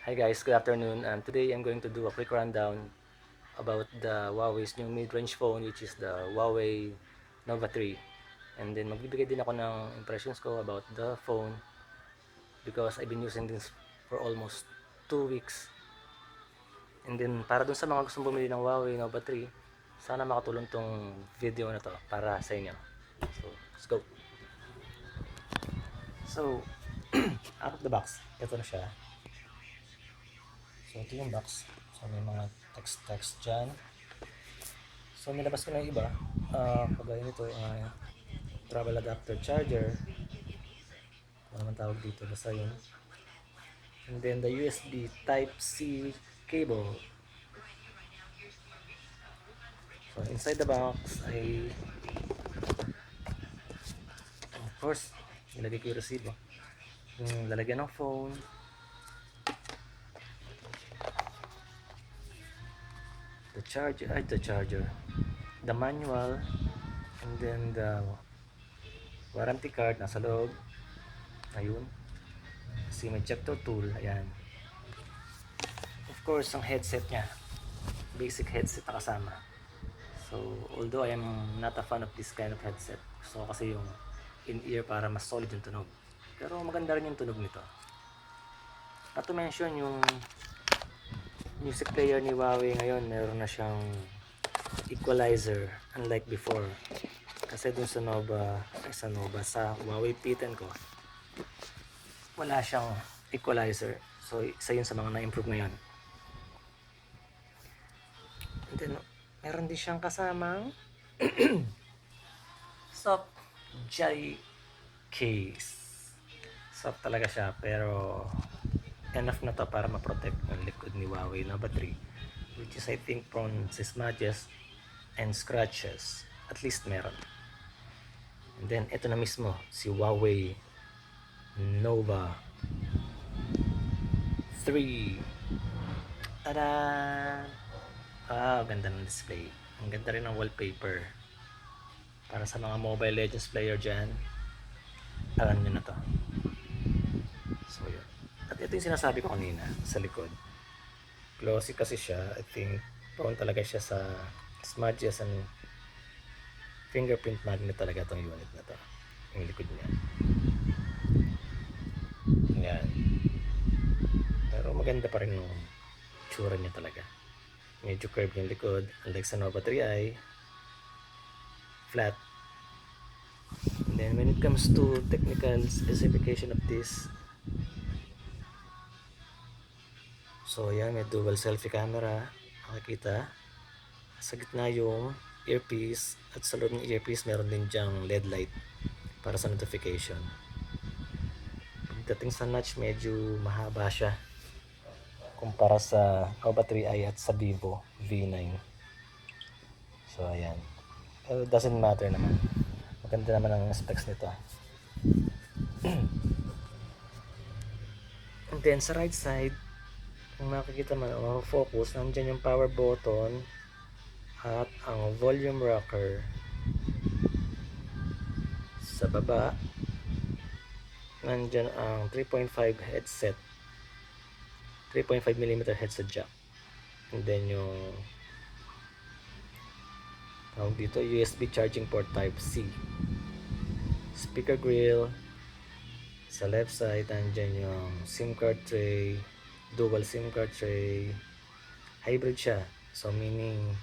Hi guys, good afternoon. Today I'm going to do a quick rundown about the Huawei's new mid-range phone, which is the Huawei Nova 3. And then magbibigay din ako ng impressions ko about the phone because I've been using this for almost 2 weeks. And then para dun sa mga gustong bumili ng Huawei Nova 3, sana makatulong tong video na to para sa inyo. So, let's go. So, out of the box, ito na siya. So, ito yung box. So, may mga text dyan. So, nilabas ko na yung iba. Kagaya nito, travel adapter charger. Ano naman tawag dito, basta yun. And then, the USB Type-C cable. So, inside the box ay, of course, nilagay ko yung resibo. Yung lalagyan ng phone. The charger. The manual. And then, the warranty card nasa loob. Ayun. Si may ejector tool. Ayan. Of course, ang headset niya. Basic headset na kasama. So, although I am not a fan of this kind of headset, gusto ko kasi yung in-ear para mas solid yung tunog. Pero maganda rin yung tunog nito. Not to mention yung music player ni Huawei ngayon, meron na siyang equalizer unlike before. Kasi dun sa sa Huawei P10 ko, wala siyang equalizer. So, isa yun sa mga na-improve ngayon. And then, meron din siyang kasamang soft jelly case. Soft talaga siya, pero enough na to para ma-protect ang likod ni Huawei Nova 3, which is I think prone to smudges and scratches. At least meron. And then, ito na mismo, si Huawei Nova 3. Tada! Ganda ng display. Ang ganda rin ng wallpaper. Para sa mga Mobile Legends player dyan, alam nyo na to. So, yun. At ito yung sinasabi ko kanina sa likod. Glossy kasi siya. I think prone talaga siya sa smudges and fingerprint magnet talaga itong unit na to. Yung likod niya. Yan. Pero maganda pa rin yung tsura niya talaga. Medyo curved yung likod. Unlike sa Nova 3i, flat. And then when it comes to technical specification of this, so yan, may dual selfie camera. Makikita. Sa gitna yung earpiece. At sa loob ng earpiece, meron din dyang LED light para sa notification. Pagdating sa notch, medyo mahaba siya kumpara sa Nova 3i at sa Vivo V9. So ayan. Pero it doesn't matter naman. Maganda naman ang specs nito. And then sa right side, kung makikita mo, focus, nandiyan yung power button at ang volume rocker. Sa baba, nandiyan ang 3.5 headset, 3.5mm headset jack. And then yung tawag dito, USB charging port type C. Speaker grill. Sa left side, nandiyan yung SIM card tray, dual SIM card tray. Hybrid siya. So meaning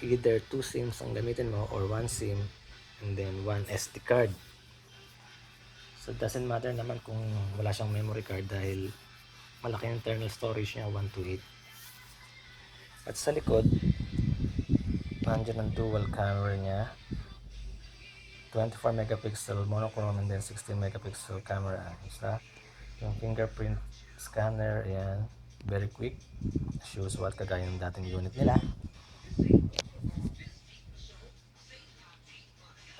either 2 SIMs ang gamitin mo or 1 SIM and then 1 SD card. So it doesn't matter naman kung wala siyang memory card dahil malaki yung internal storage niya, 128. At sa likod, nandiyan ang dual camera niya, 24 megapixel monochrome and then 16 megapixel camera. Isa yung fingerprint scanner, ayan, very quick, shows what kagaya ng dating unit nila.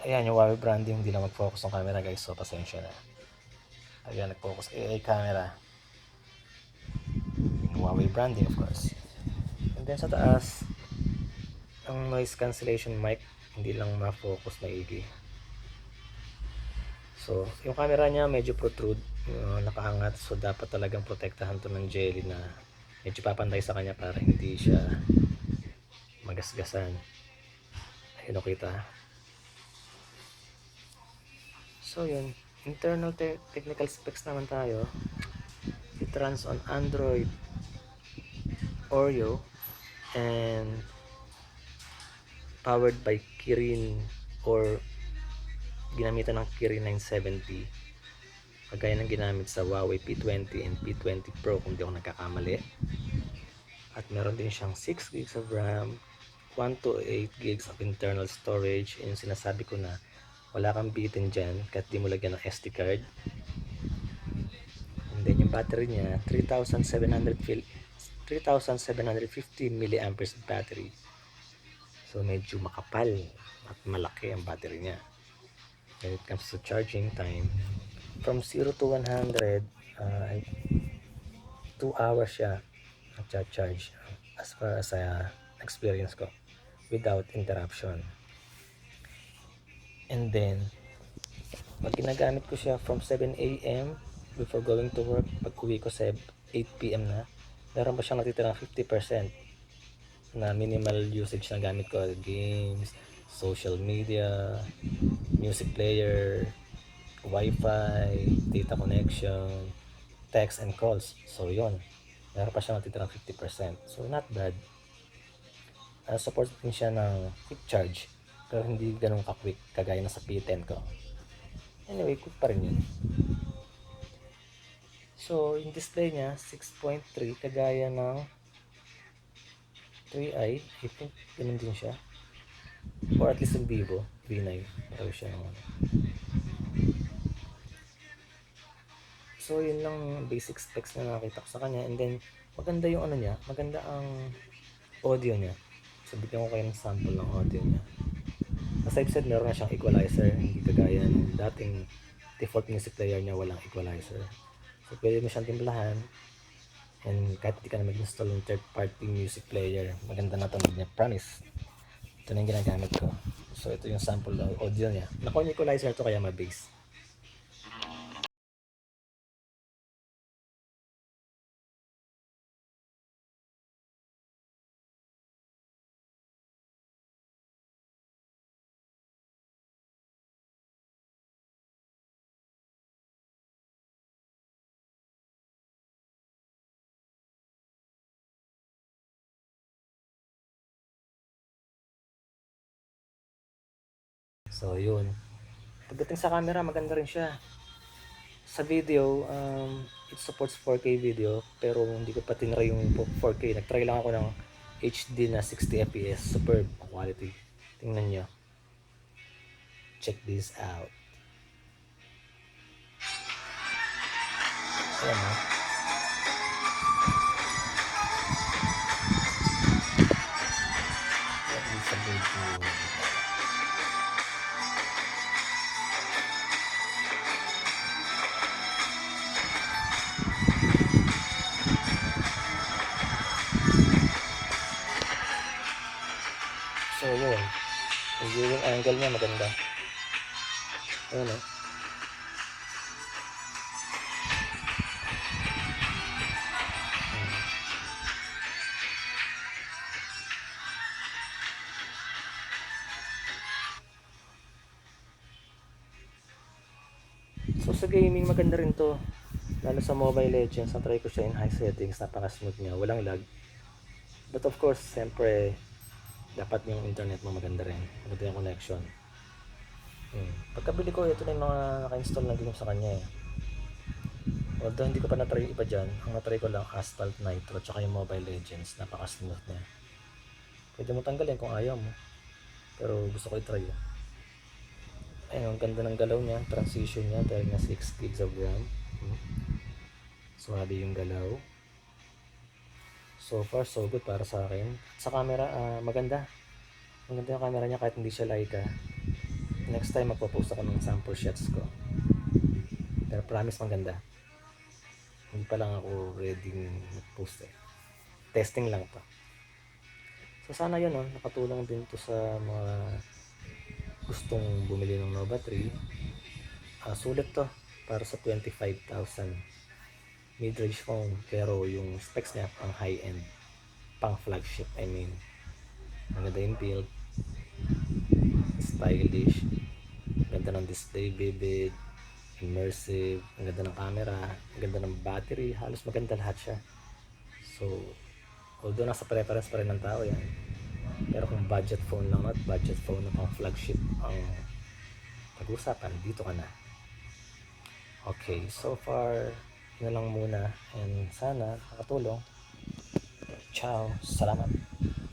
Ayan yung Huawei branding, hindi lang mag-focus ng camera guys, so pasensya na. Ayan, nag-focus AI camera, yung Huawei branding of course. And then sa taas, ang noise cancellation mic, hindi lang ma-focus maigi. So yung camera niya medyo nakaangat, so dapat talagang protektahan to ng jelly na medyo papantay sa kanya para hindi siya magasgasan. Ayun, o kita. So yun, internal technical specs naman tayo. It runs on Android Oreo and powered by Kirin, or ginamitan ng Kirin 970, kagaya ng ginamit sa Huawei P20 and P20 Pro kung di ako nagkakamali. At meron din siyang 6 gigs of RAM, 128 gigs of internal storage. Yung sinasabi ko na wala kang bitin dyan kahit di mo lagyan ng SD card. And then yung battery niya, 3,750 milliamperes battery. So medyo makapal at malaki ang battery niya. When it comes to charging time, from 0 to 100, 2 hours siya nag-charge as far as experience ko without interruption. And then pag ginagamit ko siya from 7 a.m. before going to work, pag uwi ko sa 8 p.m. na, meron pa siyang natitirang 50% na minimal usage na gamit ko: games, social media, music player, wifi, data connection, text and calls. So yun, meron pa siyang natitirang 50%, so not bad. Support din siya ng quick charge, pero hindi ganun ka-quick kagaya na sa P10 ko. Anyway, quick pa rin yun. So yung display niya 6.3 kagaya ng 3i, I think ganun din siya, or at least yung Vivo V9 pero siya naman. So yun lang basic specs na nakita ko sa kanya. And then maganda yung ano niya, maganda ang audio niya. So bigyan ko kayo ng sample ng audio niya. As I've said, meron na siyang equalizer, hindi kagaya ng dating default music player niya walang equalizer. So pwede mo siyang timplahan, and kahit hindi ka na mag-install ng third party music player, maganda na tunog niya, promise. Ito na yung ginagamit ko. So ito yung sample ng audio niya. Nakuha yung equalizer to kaya ma-bass. So yun. Pagdating sa camera, maganda rin siya. Sa video, it supports 4K video, pero hindi ko pa tinry yung 4K. Nagtry lang ako ng HD na 60 fps. Superb quality. Tingnan nyo. Check this out. Ayan, ha? At least sa video. So yun, yung viewing angle niya maganda. Ayun, eh. So sa gaming maganda rin to, lalo sa Mobile Legends. Na-try ko siya in high settings, napaka smooth niya, walang lag. But of course, siyempre dapat yung internet mo maganda rin, maganda yung connection. Pagkabili ko, ito na yung mga naka-install na game sa kanya, eh. Although hindi ko pa na-try yung iba dyan, ang na-try ko lang Asphalt Nitro tsaka yung Mobile Legends. Napaka smooth niya. Pwede mo tanggalin kung ayaw mo, pero gusto ko i-try yun. Ayun, ang ganda ng galaw niya, transition niya dahil na 6 gigs of RAM. Suwabe yung galaw. So far so good para sa akin. Sa camera, maganda. Maganda yung camera niya kahit hindi siya Leica. Next time magpo-post ako ng sample shots ko. Pero promise maganda. Hindi pa lang ako ready mag-post, eh. Testing lang to. So sana yun, nakatulong din to sa mga gustong bumili ng Nova 3. Sulit to para sa 25,000. Mid-range phone, pero yung specs niya pang high-end, pang flagship, I mean. Maganda yung build, stylish, ganda ng display, vivid, immersive, ang ganda ng camera, ang ganda ng battery, halos maganda lahat siya. So, although nasa preference pa rin ng tao yan, pero kung budget phone lang at budget phone na pang flagship ang pag-usapan, dito ka na. Okay, so far, yun na lang muna, and sana nakatulong. Ciao, salamat.